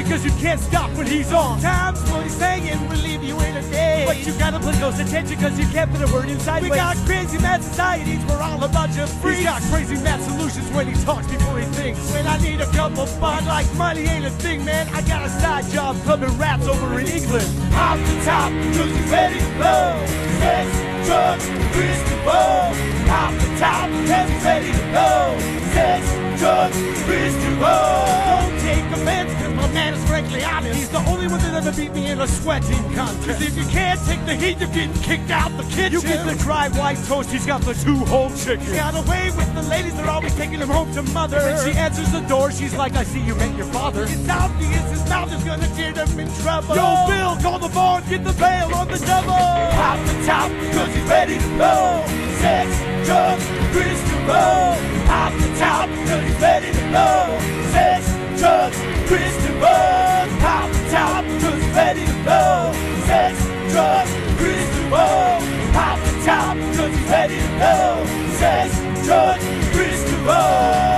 because you can't stop when he's on. Times what he's saying will leave you in a daze. But you gotta pay close attention because you can't put a word inside. We got crazy mad societies, we're all a bunch of freaks. He's got crazy mad solutions when he talks before he thinks. When I need a couple bucks, like money ain't a thing, man. I got a side job clubbing rats over in England. Off the top, cause he's ready to blow. Sex, drugs, Kris DeVold. Off the top, cause he's ready to go. Sex, drugs, Kris DeVold. Don't take offense, cause my man is frankly honest. He's the only one that ever beat me in a sweating contest. Cause if you can't take the heat, you're getting kicked out the kitchen. You get the dry white toast, he's got the 2-whole chicken. He's got away with the ladies, they're always taking him home to mother. When she answers the door, she's like, I see you met your father. It's obvious his mouth is gonna get him in trouble. Yo, Bill, call the bar and get the bail on the double. Off the top, cause he's ready to go. Sex, drugs, Kris DeVold. Off the top, cause he's ready to go. Sex, drugs, Kris DeVold. Off the top, cause he's ready to go. Sex, drugs, Kris DeVold. Off the top, cause he's ready to go. Sex, drugs, Kris DeVold.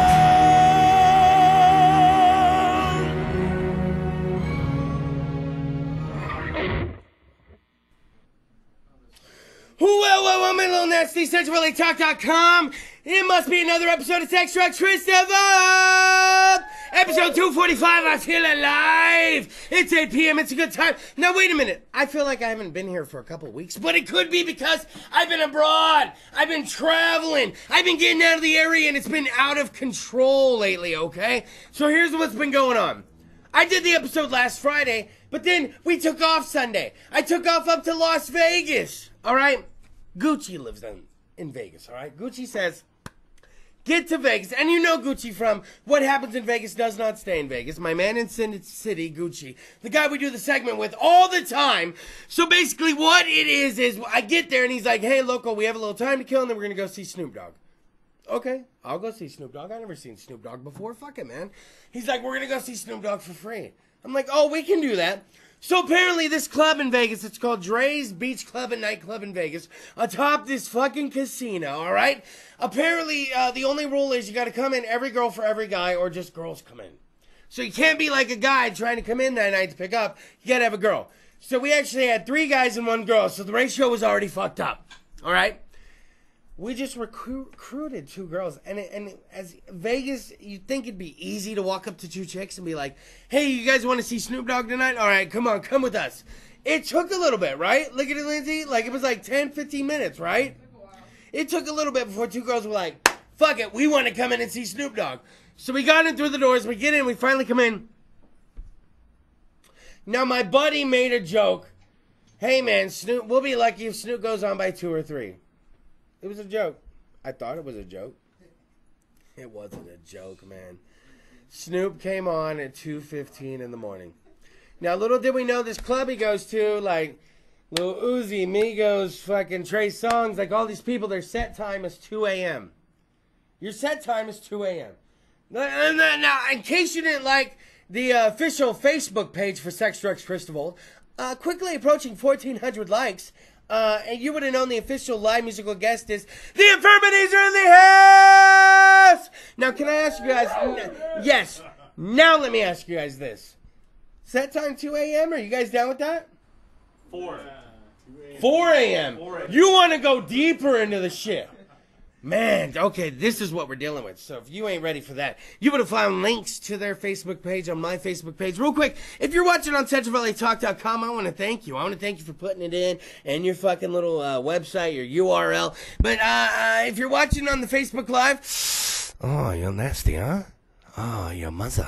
Well, my little nasty, SexReallyTalk.com. It must be another episode of Sex Drugs, Kris DeVold. Episode 245, I feel alive. It's 8 p.m., it's a good time. Now, wait a minute. I feel like I haven't been here for a couple weeks, but it could be because I've been abroad. I've been traveling. I've been getting out of the area, and it's been out of control lately, okay? So here's what's been going on. I did the episode last Friday, but then we took off Sunday. I took off up to Las Vegas, all right? Gucci lives in Vegas, all right? Gucci says, get to Vegas. And you know Gucci from What Happens in Vegas Does Not Stay in Vegas. My man in Sin City, Gucci. The guy we do the segment with all the time. So basically what it is I get there and he's like, hey, local, we have a little time to kill and then we're going to go see Snoop Dogg. Okay, I'll go see Snoop Dogg. I've never seen Snoop Dogg before. Fuck it, man. He's like, we're going to go see Snoop Dogg for free. I'm like, oh, we can do that. So apparently this club in Vegas, it's called Dre's Beach Club and Nightclub in Vegas, atop this fucking casino, all right? Apparently, the only rule is you got to come in every girl for every guy or just girls come in. So you can't be like a guy trying to come in that night to pick up. You got to have a girl. So we actually had 3 guys and 1 girl, so the ratio was already fucked up, all right? We just recruited 2 girls, and as Vegas, you'd think it'd be easy to walk up to 2 chicks and be like, hey, you guys want to see Snoop Dogg tonight? All right, come on, come with us. It took a little bit, right? Look at it, Lindsay. Like, it was like 10, 15 minutes, right? It took a little bit before 2 girls were like, fuck it, we want to come in and see Snoop Dogg. So we got in through the doors, we get in, we finally come in. Now, my buddy made a joke. Hey, man, Snoop, we'll be lucky if Snoop goes on by 2 or 3. It was a joke. I thought it was a joke. It wasn't a joke, man. Snoop came on at 2:15 in the morning. Now, little did we know this club he goes to, like Lil Uzi, Migos, fucking Trey Songz, like all these people, their set time is 2 a.m. Your set time is 2 a.m. Now, in case you didn't like the official Facebook page for Sex Drugs, Kris DeVold, quickly approaching 1,400 likes, and you would have known the official live musical guest is the Infirmities are in the house! Now, can I ask you guys, yes, now let me ask you guys this. Set time 2 a.m., are you guys down with that? 4 a.m. You want to go deeper into the shit. Man, okay, this is what we're dealing with. So if you ain't ready for that, you would have found links to their Facebook page on my Facebook page. Real quick, if you're watching on CentralValleyTalk.com, I want to thank you. I want to thank you for putting it in and your fucking little website, your URL. But if you're watching on the Facebook Live, oh, you're nasty, huh? Oh, your mother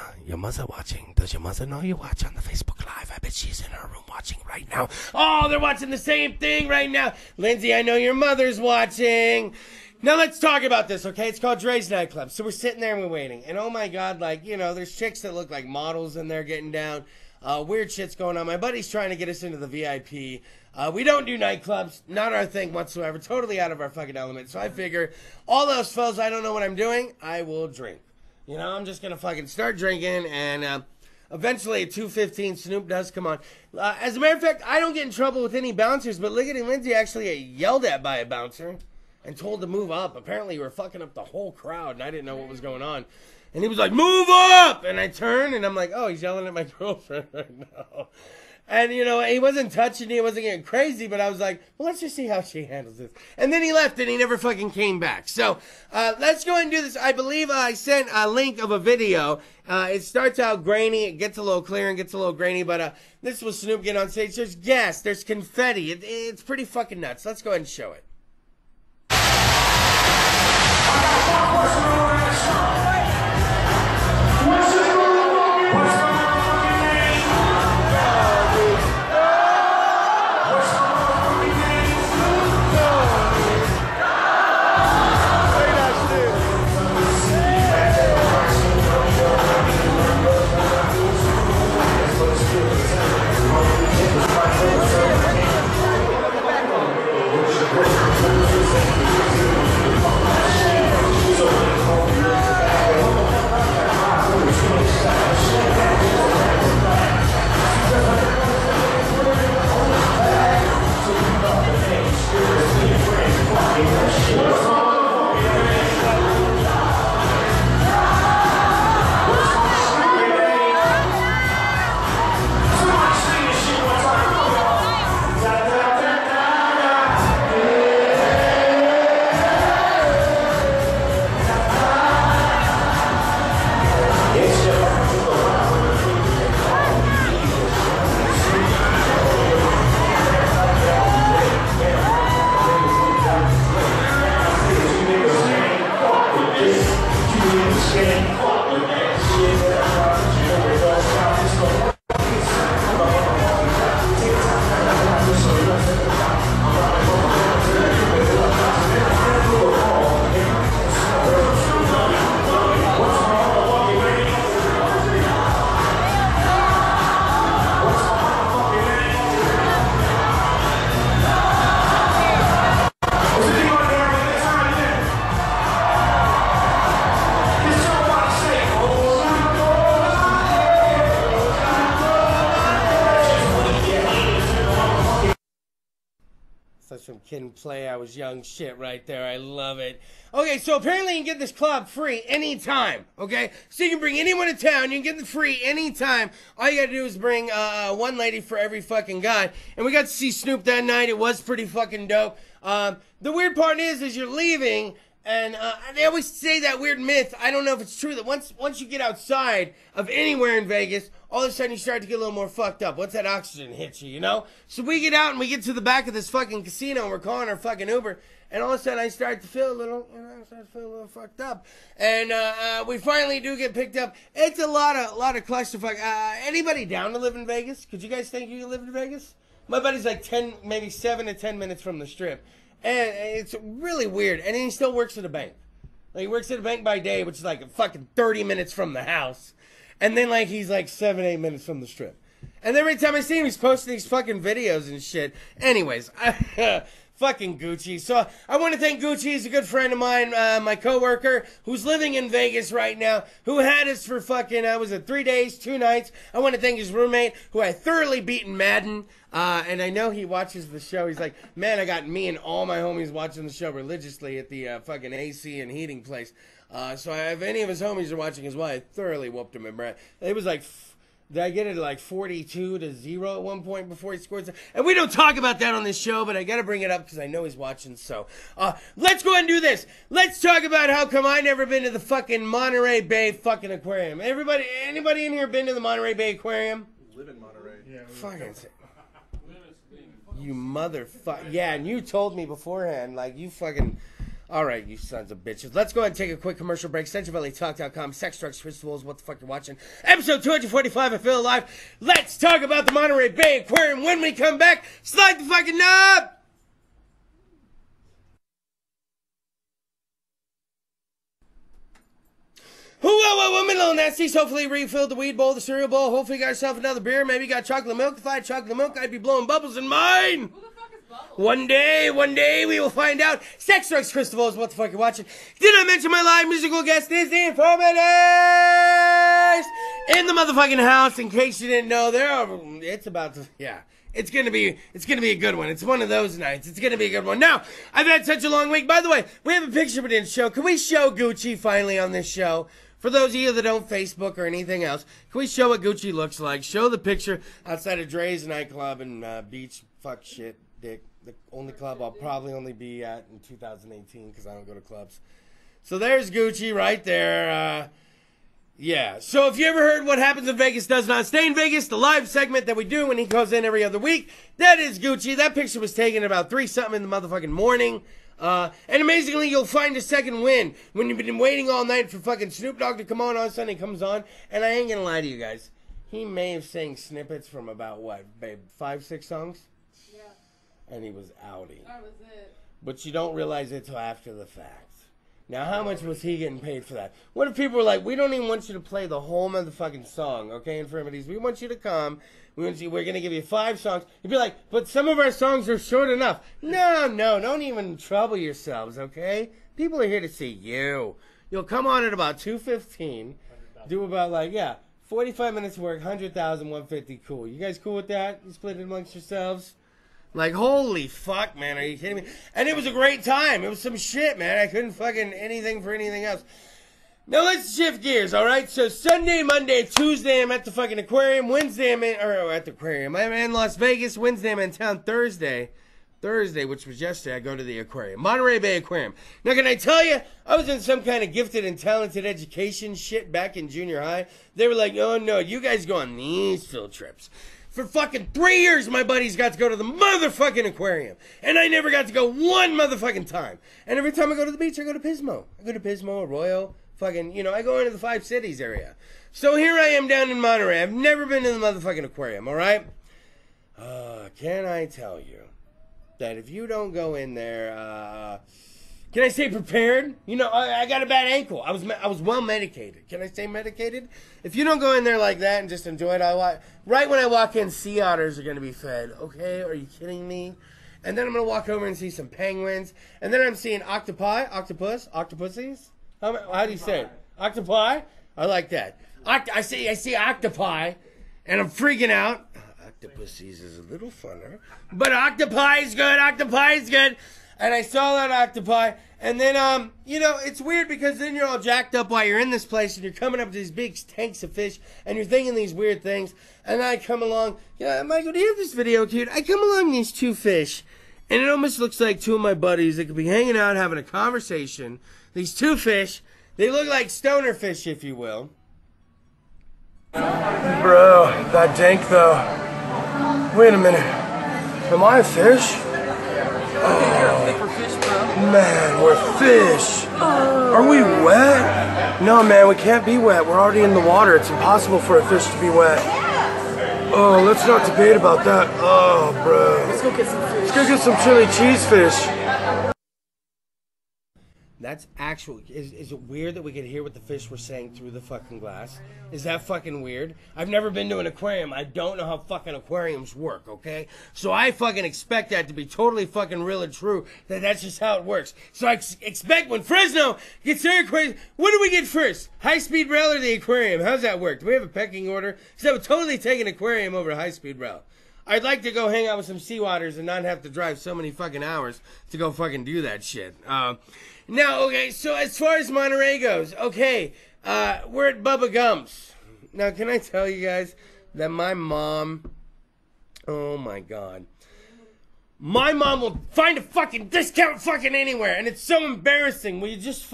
watching. Does your mother know you watch on the Facebook Live? I bet she's in her room watching right now. Oh, they're watching the same thing right now. Lindsay, I know your mother's watching. Now let's talk about this, okay? It's called Dre's Nightclub. So we're sitting there and we're waiting. And oh my God, like, you know, there's chicks that look like models in there getting down. Weird shit's going on. My buddy's trying to get us into the VIP. We don't do nightclubs. Not our thing whatsoever. Totally out of our fucking element. So I figure, all else fails, I don't know what I'm doing. I will drink. You know, I'm just going to fucking start drinking. And eventually at 2:15, Snoop does come on. As a matter of fact, I don't get in trouble with any bouncers. But look at Lindsay actually get yelled at by a bouncer. and told to move up. Apparently, we were fucking up the whole crowd, and I didn't know what was going on. And he was like, "Move up!" And I turned, and I'm like, "Oh, he's yelling at my girlfriend right now." And, you know, he wasn't touching me, he wasn't getting crazy, but I was like, well, let's just see how she handles this. And then he left, and he never fucking came back. So, let's go ahead and do this. I believe I sent a link of a video. It starts out grainy, it gets a little clear and gets a little grainy, but this was Snoop getting on stage. There's gas, there's confetti. It's pretty fucking nuts. Let's go ahead and show it. That's some Kid and Play, I Was Young shit right there. I love it. Okay, so apparently you can get this club free anytime, okay? So you can bring anyone to town. You can get it free anytime. All you gotta do is bring one lady for every fucking guy. And we got to see Snoop that night. It was pretty fucking dope. The weird part is you're leaving, and they always say that weird myth. I don't know if it's true that once you get outside of anywhere in Vegas, all of a sudden you start to get a little more fucked up. Once that oxygen hits you, you know? So we get out and we get to the back of this fucking casino and we're calling our fucking Uber. And all of a sudden I start to feel a little, fucked up. And we finally do get picked up. It's a lot of clusterfuck. Anybody down to live in Vegas? Could you guys think you could live in Vegas? My buddy's like 10, maybe 7 to 10 minutes from the Strip. And it's really weird. And he still works at a bank. Like, he works at a bank by day, which is like fucking 30 minutes from the house. And then, like, he's like 7, 8 minutes from the Strip. And every time I see him, he's posting these fucking videos and shit. Anyways, fucking Gucci. So I want to thank Gucci. He's a good friend of mine, my coworker, who's living in Vegas right now, who had us for fucking, 3 days, 2 nights. I want to thank his roommate, who I thoroughly beat in Madden. And I know he watches the show. He's like, man, I got me and all my homies watching the show religiously at the fucking AC and heating place. So if any of his homies are watching as well, I thoroughly whooped him in Brad. It was like, did I get it like 42-0 at one point before he scored? And we don't talk about that on this show, but I got to bring it up because I know he's watching. So let's go ahead and do this. Let's talk about how come I never been to the fucking Monterey Bay fucking aquarium. Anybody in here been to the Monterey Bay aquarium? Live in Monterey. Yeah. Fucking you motherfucker. Yeah, and you told me beforehand, like, you fucking... All right, you sons of bitches. Let's go ahead and take a quick commercial break. CentralValleyTalk.com. Sex, drugs, Kris DeVold is what the fuck you're watching. Episode 245 of Feel Alive. Let's talk about the Monterey Bay Aquarium. When we come back, slide the fucking knob. Whoa, little nasties. Hopefully you refilled the weed bowl, the cereal bowl. Hopefully you got yourself another beer. Maybe you got chocolate milk. If I had chocolate milk, I'd be blowing bubbles in mine. Who the fuck is Bubbles? One day we will find out. Sex, drugs, Kris DeVold is what the fuck you're watching. Did I mention my live musical guest is the INFIRMITIES in the motherfucking house? In case you didn't know, it's about to It's gonna be a good one. It's one of those nights. It's gonna be a good one. Now, I've had such a long week. By the way, we have a picture we didn't show. Can we show Gucci finally on this show? For those of you that don't Facebook or anything else, can we show what Gucci looks like? Show the picture outside of Dre's nightclub in Beach. Fuck shit, dick. The only club I'll probably only be at in 2018 because I don't go to clubs. So there's Gucci right there. Yeah. So if you ever heard What Happens in Vegas Does Not Stay in Vegas, the live segment that we do when he goes in every other week, that is Gucci. That picture was taken about 3-something in the motherfucking morning. And amazingly, you'll find a second win when you've been waiting all night for fucking Snoop Dogg to come on Sunday. He comes on, and I ain't gonna lie to you guys. He may have sang snippets from about, what, babe, 5-6 songs? Yeah. And he was outie. That was it. But you don't realize it till after the fact. Now, how much was he getting paid for that? What if people were like, we don't even want you to play the whole motherfucking song, okay, Infirmities? We want you to come. We're going to give you 5 songs. You'd be like, but some of our songs are short enough. No, don't even trouble yourselves, okay? People are here to see you. You'll come on at about 2:15, do about 45 minutes of work, 100,000, 150, cool. You guys cool with that? You split it amongst yourselves? Like, holy fuck, man, are you kidding me? And it was a great time. It was some shit, man. I couldn't fucking anything for anything else. Now, let's shift gears, all right? So, Sunday, Monday, Tuesday, I'm at the fucking aquarium. Wednesday, at the aquarium. I'm in Las Vegas. Wednesday, I'm in town. Thursday, which was yesterday, I go to the aquarium. Monterey Bay Aquarium. Now, can I tell you, I was in some kind of gifted and talented education shit back in junior high. They were like, oh, no, you guys go on these field trips. For fucking 3 years, my buddies got to go to the motherfucking aquarium. And I never got to go one motherfucking time. And every time I go to the beach, I go to Pismo. I go to Pismo, Arroyo, fucking, I go into the 5 cities area. So here I am down in Monterey. I've never been to the motherfucking aquarium, all right? Can I tell you that if you don't go in there, can I say prepared? I got a bad ankle. I was well medicated. Can I say medicated? If you don't go in there like that and just enjoy it, right when I walk in, sea otters are going to be fed. Okay, are you kidding me? And then I'm going to walk over and see some penguins. And then I'm seeing octopuses. How do you say it? Octopi? I like that. I see octopi, and I'm freaking out. Octopuses is a little funner. But octopi is good. And I saw that octopi, and then, it's weird because then you're all jacked up while you're in this place, and you're coming up to these big tanks of fish, and you're thinking these weird things, and I come along, Michael, do you have this video, dude? I come along these 2 fish, and it almost looks like 2 of my buddies that could be hanging out, having a conversation. These 2 fish, they look like stoner fish, if you will. Bro, that dank, though. Wait a minute. Am I a fish? Man, we're fish. Are we wet? No, man, we can't be wet. We're already in the water. It's impossible for a fish to be wet. Oh, let's not debate about that. Oh, bro. Let's go get some fish. Let's go get some chili cheese fish. That's actual. Is it weird that we could hear what the fish were saying through the fucking glass? Is that fucking weird? I've never been to an aquarium. I don't know how fucking aquariums work, okay? So I fucking expect that to be totally fucking real and true, that's just how it works. So I expect when Fresno gets their aquarium, what do we get first? High-speed rail or the aquarium? How's that work? Do we have a pecking order? Because I would totally take an aquarium over a high-speed rail. I'd like to go hang out with some seawaters and not have to drive so many fucking hours to go fucking do that shit. Now, okay, so as far as Monterey goes, okay, we're at Bubba Gump's. Now, can I tell you guys that my mom, oh my God, my mom will find a fucking discount fucking anywhere, and it's so embarrassing. Will you just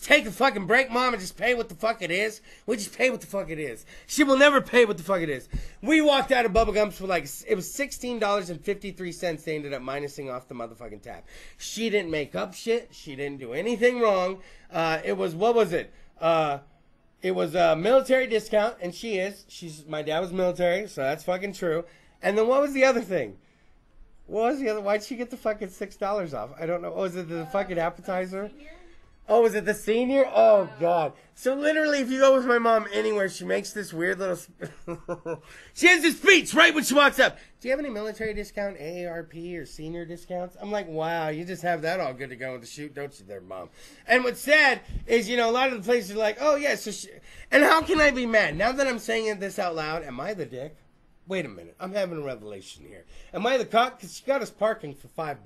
take a fucking break, Mom, and just pay what the fuck it is? We just pay what the fuck it is. She will never pay what the fuck it is. We walked out of Bubba Gump's for it was $16.53 they ended up minusing off the motherfucking tab. She didn't make up shit. She didn't do anything wrong. It was, what was it? It was a military discount, and my dad was military, so that's fucking true. And then what was the other thing? What was the other? Why'd she get the fucking $6 off? I don't know. Oh, was it the fucking appetizer? Oh, was it the senior? Oh, God. So literally, if you go with my mom anywhere, she makes this weird little... She has this speech right when she walks up. Do you have any military discount, AARP, or senior discounts? I'm like, wow, you just have that all good to go with the shoot, don't you there, Mom? And what's sad is, a lot of the places are like, oh, yeah, so and how can I be mad? Now that I'm saying this out loud, am I the dick? wait a minute, I'm having a revelation here. Am I the cock? Because she got us parking for $5.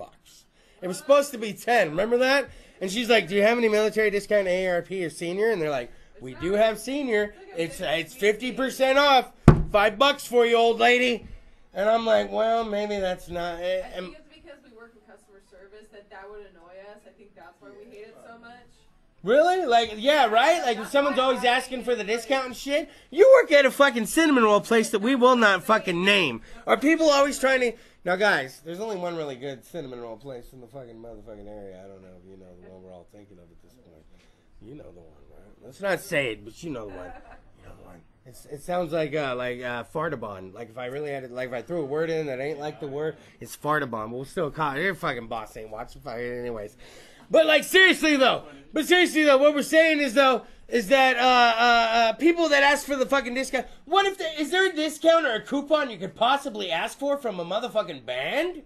It was supposed to be 10. Remember that? And she's like, do you have any military discount AARP or senior? And they're like, we do have senior. It's 50% off. $5 for you, old lady. And I'm like, well, maybe that's not it. I think it's because we work in customer service that would annoy us. I think that's why we hate it so much. Really? Like, yeah, right? Like, if someone's always asking for the discount and shit. You work at a fucking cinnamon roll place that we will not fucking name. Are people always trying to... Now, guys, there's only one really good cinnamon roll place in the fucking motherfucking area. I don't know if you know the one we're all thinking of at this point. You know the one, right? Let's not say it, but you know the one. You know the one. It sounds like Fartabon. Like, if I really had it, like, if I threw a word in that ain't like the word, it's Fartabon. But we'll still call it. Your fucking boss ain't watching fire anyways. But, like, seriously, though, what we're saying is that people that ask for the fucking discount, what if is there a discount or a coupon you could possibly ask for from a motherfucking band?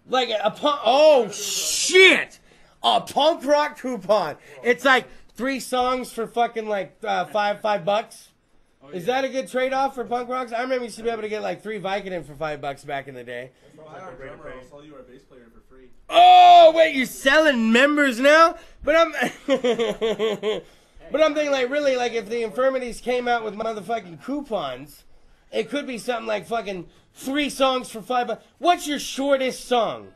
Like oh shit, a punk rock coupon. It's like 3 songs for fucking like $5. Is that a good trade-off for punk rocks? I remember you used to be able to get like 3 Vicodin for $5 back in the day. I'll sell you our bass player for free. Oh wait, you're selling members now? But I'm thinking like really like if the infirmities came out with motherfucking coupons, it could be something like fucking 3 songs for $5. What's your shortest song?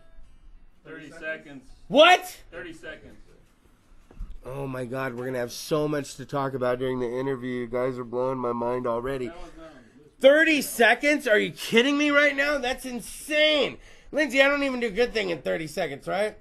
30 seconds. What? 30 seconds. Oh my God, we're gonna have so much to talk about during the interview. You guys are blowing my mind already. 30 seconds? Are you kidding me right now? That's insane. Lindsay, I don't even do good thing in 30 seconds, right?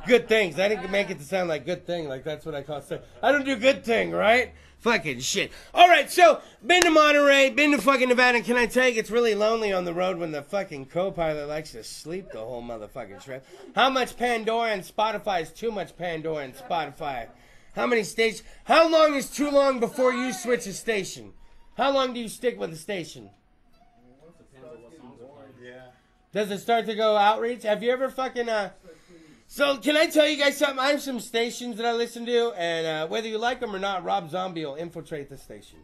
Good things. I didn't make it to sound like good thing, like that's what I call it. I don't do good thing, right? Fucking shit. Alright, so, been to Monterey, been to fucking Nevada, and can I tell you, it's really lonely on the road when the fucking co-pilot likes to sleep the whole motherfucking trip. How much Pandora and Spotify is too much Pandora and Spotify? How many stations? How long is too long before you switch a station? How long do you stick with a station? Does it start to go outreach? Have you ever fucking, So, can I tell you guys something? I have some stations that I listen to, and whether you like them or not, Rob Zombie will infiltrate the station.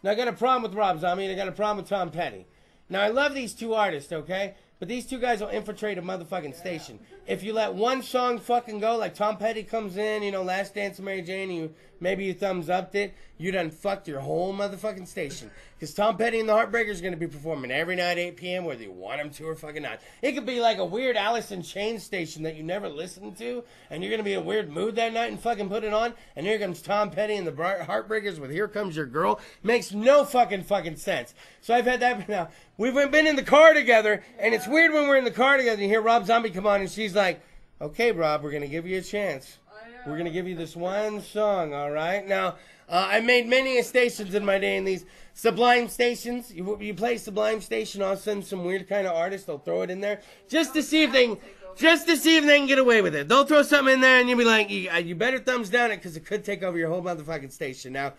Now, I got a problem with Rob Zombie, and I got a problem with Tom Petty. Now, I love these 2 artists, okay? But these 2 guys will infiltrate a motherfucking station. If you let one song fucking go, like Tom Petty comes in, you know, Last Dance of Mary Jane, maybe you thumbs upped it, you done fucked your whole motherfucking station. Because Tom Petty and the Heartbreakers are going to be performing every night, 8 p.m., whether you want them to or fucking not. It could be like a weird Alice in Chains station that you never listened to, and you're going to be in a weird mood that night and fucking put it on, and here comes Tom Petty and the Heartbreakers with Here Comes Your Girl. Makes no fucking sense. So I've had that now. We've been in the car together, and it's weird when we're in the car together and you hear Rob Zombie come on, and she's like, okay, Rob, we're going to give you a chance. We're going to give you this one song, all right? Now, I made many stations in my day in these Sublime stations. You play Sublime station, all of a sudden some weird kind of artist, they'll throw it in there just to see if they can get away with it. They'll throw something in there and you'll be like, you better thumbs down it because it could take over your whole motherfucking station. Now,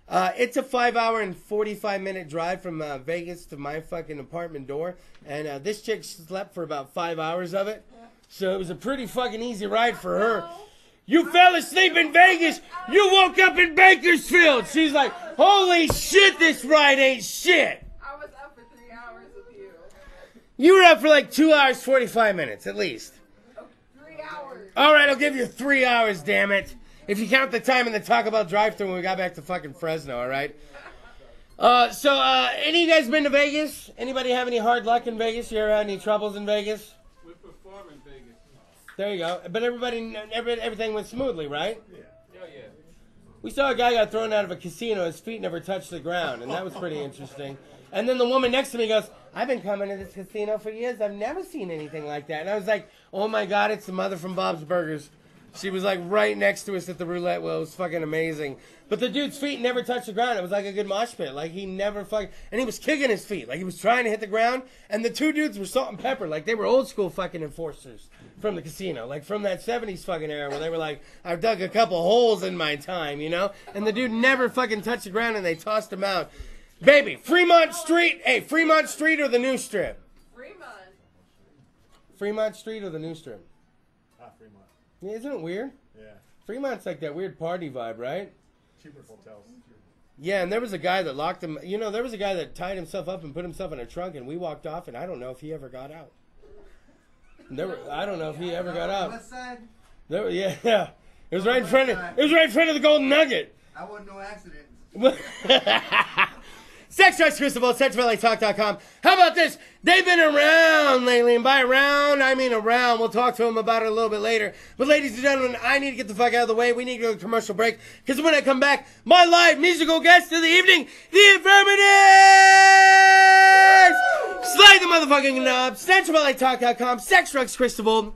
it's a 5-hour and 45-minute drive from Vegas to my fucking apartment door, and this chick slept for about 5 hours of it, so it was a pretty fucking easy ride for her. You fell asleep in Vegas. You woke up in Bakersfield. She's like, holy shit, this ride ain't shit. I was up for 3 hours with you. You were up for like 2 hours, 45 minutes, at least. 3 hours. All right, I'll give you 3 hours, damn it. If you count the time in the Taco Bell drive-thru when we got back to fucking Fresno, all right? Any of you guys been to Vegas? Anybody have any hard luck in Vegas? You ever had any troubles in Vegas? We perform in Vegas. There you go. But everything went smoothly, right? Yeah. We saw a guy got thrown out of a casino. His feet never touched the ground, and that was pretty interesting. And then the woman next to me goes, I've been coming to this casino for years. I've never seen anything like that. And I was like, oh, my God, it's the mother from Bob's Burgers. She was like right next to us at the roulette wheel. It was fucking amazing. But the dude's feet never touched the ground. It was like a good mosh pit. Like he never fucking... And he was kicking his feet. Like he was trying to hit the ground. And the 2 dudes were salt and pepper. Like they were old school fucking enforcers from the casino. Like from that 70s fucking era where they were like, I've dug a couple holes in my time, you know? And the dude never fucking touched the ground and they tossed him out. Baby, Fremont Street. Hey, Fremont Street or the New Strip? Fremont Street or the New Strip? Fremont. Isn't it weird? Yeah. Fremont's like that weird party vibe, right? Cheaper hotels. Yeah, and there was a guy that locked him. You know, there was a guy that tied himself up and put himself in a trunk, and we walked off, and I don't know if he ever got out. I don't know if he ever got out. West side? Yeah. It was right in front of. It was right in front of the Golden Nugget. I wasn't no accident. Sex Drugs, Kris DeVold, SexReallyTalk.com. How about this? They've been around lately, and by around, I mean around. We'll talk to them about it a little bit later. But ladies and gentlemen, I need to get the fuck out of the way. We need to go to a commercial break, because when I come back, my live musical guest of the evening, the Infirmities! Slide the motherfucking knob, SexReallyTalk.com, Sex Drugs, Kris DeVold.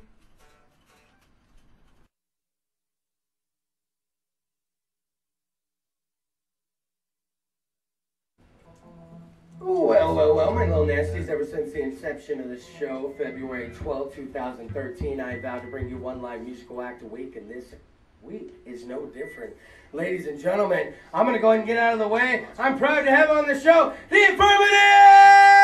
Well, my little nasties, ever since the inception of this show, February 12, 2013, I vowed to bring you one live musical act a week, and this week is no different. Ladies and gentlemen, I'm going to go ahead and get out of the way. I'm proud to have on the show, the Infirmities!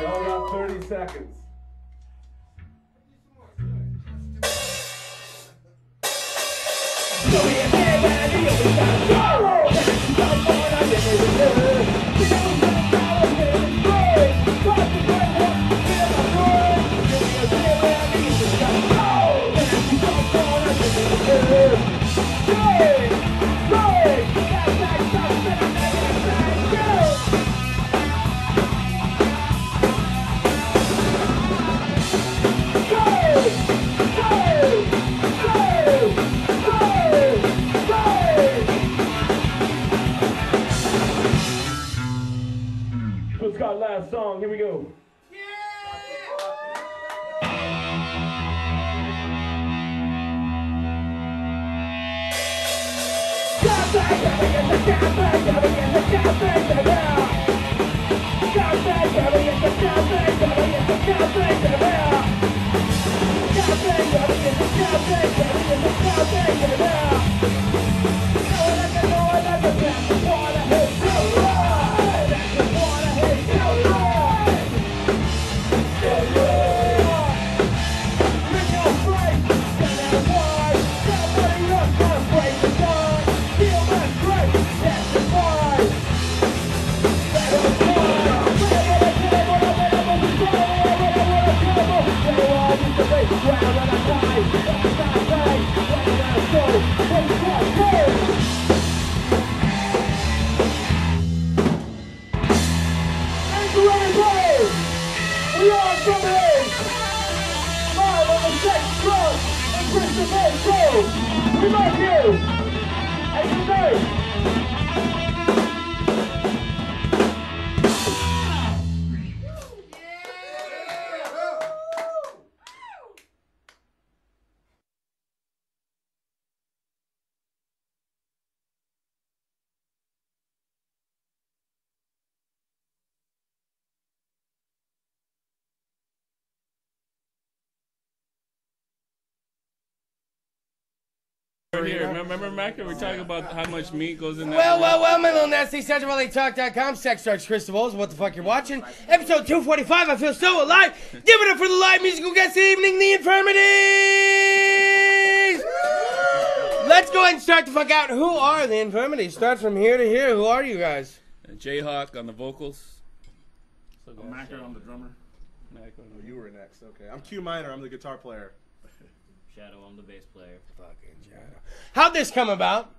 Y'all got 30 seconds. Last song, here we go. Kris DeVold, we love you. And good night. Here, remember, Mac, we were talking about how much meat goes in that. Well, my little nasty SexualReallyTalk.com, Sex Drugs, Kris DeVold, what the fuck you're watching. Episode 245, I feel so alive. Give it up for the live musical guest this evening, the Infirmities! Let's go ahead and start the fuck out. Who are the Infirmities? Start from here to here. Who are you guys? Jayhawk on the vocals. Macker, I'm the drummer. Oh, you were next. Okay. I'm Q Minor. I'm the guitar player. Shadow, I'm the bass player. Fucking Shadow. How'd this come about?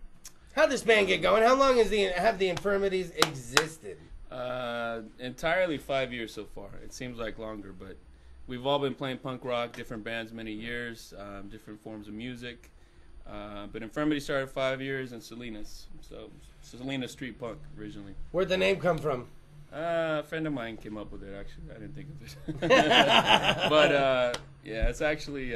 How'd this band get going? How long have the Infirmities existed? Entirely 5 years so far. It seems like longer, but we've all been playing punk rock, different bands, many years, different forms of music. But Infirmity started 5 years, and Salinas. So Salinas Street Punk originally. Where'd the name come from? A friend of mine came up with it, actually. I didn't think of it. But, yeah, it's actually,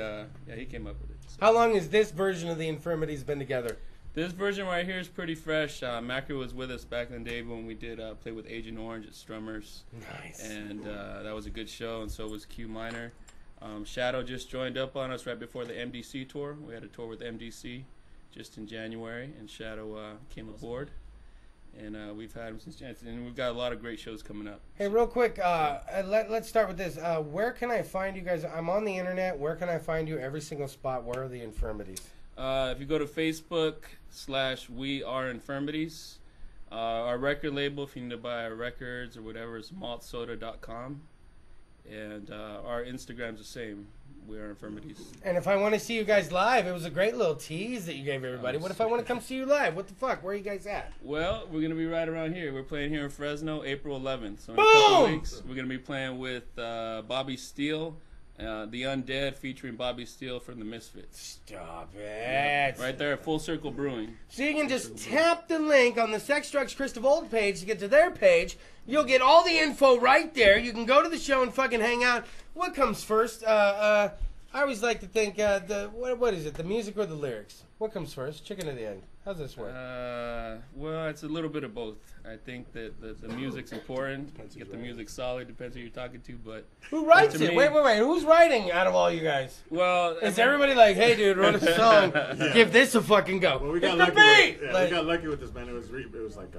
he came up with it. So. How long has this version of the Infirmities been together? This version right here is pretty fresh. Macker was with us back in the day when we did play with Agent Orange at Strummers. Nice. And that was a good show, and so was Q Minor. Shadow just joined up on us right before the MDC tour. We had a tour with MDC just in January, and Shadow came aboard. And we've had him since January, and we've got a lot of great shows coming up. Hey, real quick, let's start with this. Where can I find you guys? I'm on the internet. Where can I find you? Every single spot. Where are the Infirmities? If you go to Facebook/We Are Infirmities, our record label, if you need to buy our records or whatever, is maltsoda.com. And our Instagram's the same. We Are Infirmities. And if I want to see you guys live, it was a great little tease that you gave everybody. What if I want to come see you live? What the fuck? Where are you guys at? Well, we're going to be right around here. We're playing here in Fresno, April 11th. So in Boom! a couple of weeks, we're going to be playing with Bobby Steele, The Undead, featuring Bobby Steele from the Misfits. Stop it. Right there at Full Circle Brewing. So you can just tap the link on the Sex Drugs Kris DeVold page to get to their page. You'll get all the info right there. You can go to the show and fucking hang out. What comes first? I always like to think, what is it, the music or the lyrics? What comes first, chicken or the egg? How's this work? Well, it's a little bit of both. I think that the music's important. Get the music solid, depends who you're talking to. But who writes to it? me- Wait. Who's writing out of all you guys? Well, Is everybody like, hey, dude, wrote a song, give this a fucking go? Well, we It's got the lucky. beat! We Like- got lucky with this band. It was like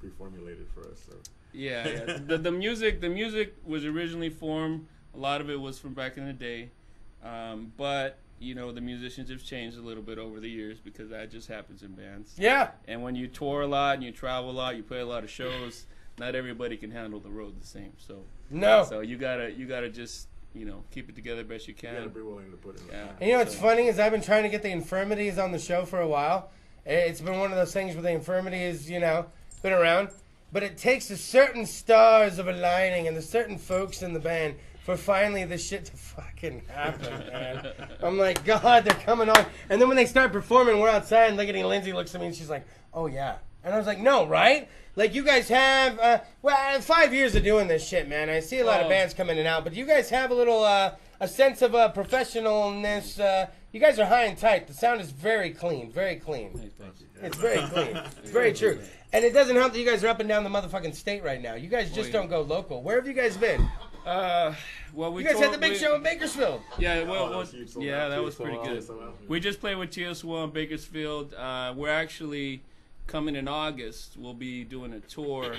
pre-formulated for us. So Yeah. The music was originally formed. A lot of it was from back in the day, but you know the musicians have changed a little bit over the years because that just happens in bands. Yeah. And when you tour a lot and you travel a lot, you play a lot of shows. Not everybody can handle the road the same. So So you gotta just keep it together best you can. You gotta be willing to put it. Yeah. And what's funny is I've been trying to get the Infirmities on the show for a while. It's been one of those things where the Infirmities, been around. But it takes a certain stars of aligning and the certain folks in the band for finally this shit to fucking happen, man. I'm like, God, they're coming on. And then when they start performing, we're outside and Lindsay looks at me and she's like, oh, yeah. And I was like, no, right? Like, you guys have, 5 years of doing this shit, man. I see a lot of bands come in and out, but you guys have a little, a sense of professionalness. You guys are high and tight. The sound is very clean, very clean. It's very clean. It's very true. And it doesn't help that you guys are up and down the motherfucking state right now. You guys just don't go local. Where have you guys been? Well, you guys had the big show in Bakersfield. Yeah, that was pretty good. We just played with TSO in Bakersfield. We're actually coming in August. We'll be doing a tour.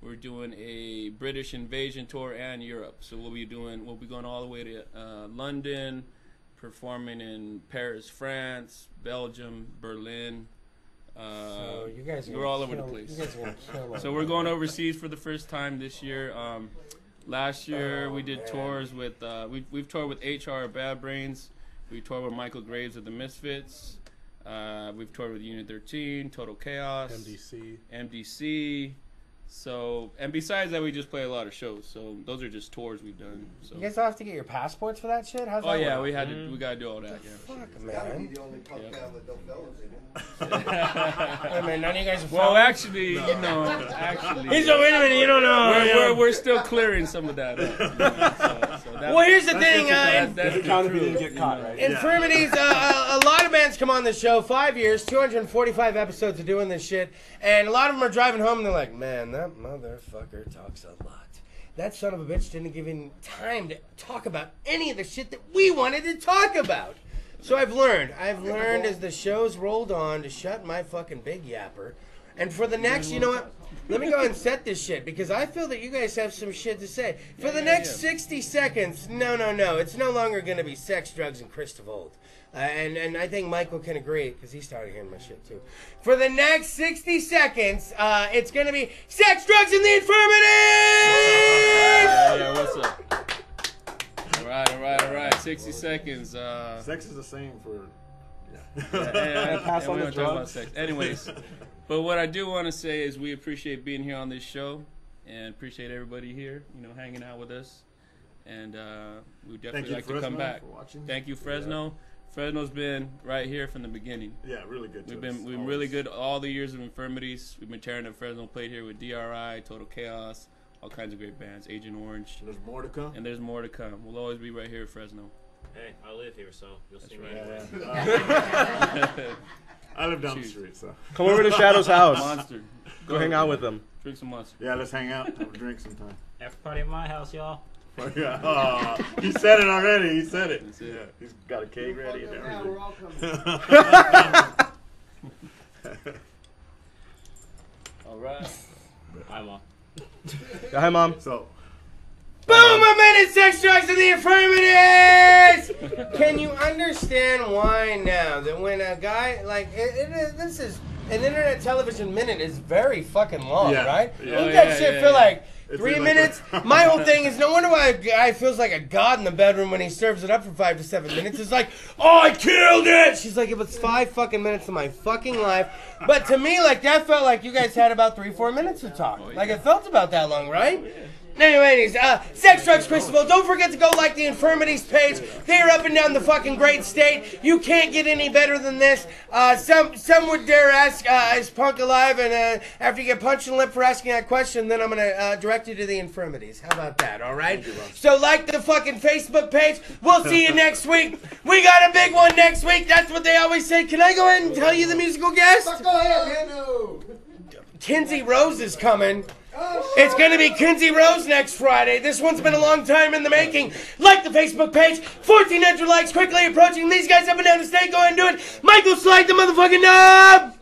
We're doing a British invasion tour and Europe. So we'll be going all the way to London, performing in Paris, France, Belgium, Berlin. So you guys we're all over the place. You guys are gonna kill So we're going overseas for the first time this year. Last year we did tours with we've toured with HR Bad Brains. We toured with Michael Graves of the Misfits. We've toured with Unit 13, Total Chaos, MDC. So, and besides that, we just play a lot of shows. So those are just tours we've done. So. You guys all have to get your passports for that shit? How's that yeah, work? we gotta do all that. Yeah. Fuck, man. The only punk band with no fellas in it. Wait a minute, none of you guys are Well, fellas? actually. He's like, wait a minute, you don't know. We're still clearing some of that up. Well, here's the thing. That's count if you didn't get caught, right? Infirmities, a lot of bands come on the show, 5 years, 245 episodes of doing this shit, and a lot of them are driving home and they're like, man, that motherfucker talks a lot. That son of a bitch didn't give him time to talk about any of the shit that we wanted to talk about. So I've learned as the show's rolled on to shut my fucking big yapper. And for the next, you know what? Let me go and set this shit because I feel that you guys have some shit to say. For the next 60 seconds, no. It's no longer going to be sex, drugs, and Kris DeVold. And I think Michael can agree because he started hearing my shit too. For the next 60 seconds, it's going to be sex, drugs, and the infirmities! Yeah, what's up? All right. 60 seconds. Sex is the same for. Pass on the drugs. Sex. Anyways, but what I do want to say is we appreciate being here on this show and appreciate everybody here, hanging out with us. And we definitely like to come back. Thank you, Fresno. Yeah. Fresno's been right here from the beginning. Yeah, really good. We've been really good all the years of Infirmities. We've been tearing up Fresno. Played here with DRI, Total Chaos, all kinds of great bands. Agent Orange. And there's more to come. And there's more to come. We'll always be right here at Fresno. Hey, I live here, so you'll see me. I live down the street, so. Come over to Shadow's house. Monster. Go hang out with them. Drink some Monster. Yeah, let's hang out. Have a drink sometime. After party at my house, y'all. Oh, he said it already. He said it. That's it. Yeah, he's got a keg ready and everything. We're all coming. All right. Hi, Mom. Hi, Mom. So. Boom! A minute, sex, drugs, and the infirmities! Can you understand why now that when a guy, this is, an internet television minute is very fucking long, right? Ain't that shit feel like 3 minutes? My whole thing is no wonder why a guy feels like a god in the bedroom when he serves it up for 5 to 7 minutes. It's like, oh, I killed it! She's like, it was 5 fucking minutes of my fucking life. But to me, that felt like you guys had about 3-4 minutes to talk. Like, it felt about that long, right? Anyways, sex, drugs, Kris DeVold. Don't forget to go like the Infirmities page. They're up and down the fucking great state. You can't get any better than this. Some would dare ask, is Punk alive? And after you get punched in the lip for asking that question, then I'm going to direct you to the Infirmities. How about that, all right? So like the fucking Facebook page. We'll see you next week. We got a big one next week. That's what they always say. Can I go ahead and tell you the musical guest? Go ahead, man. Kinsey Rose is coming. It's going to be Kinsey Rose next Friday. This one's been a long time in the making. Like the Facebook page. 1,400 likes quickly approaching. These guys up and down the state. Go ahead and do it. Michael, slide the motherfucking knob.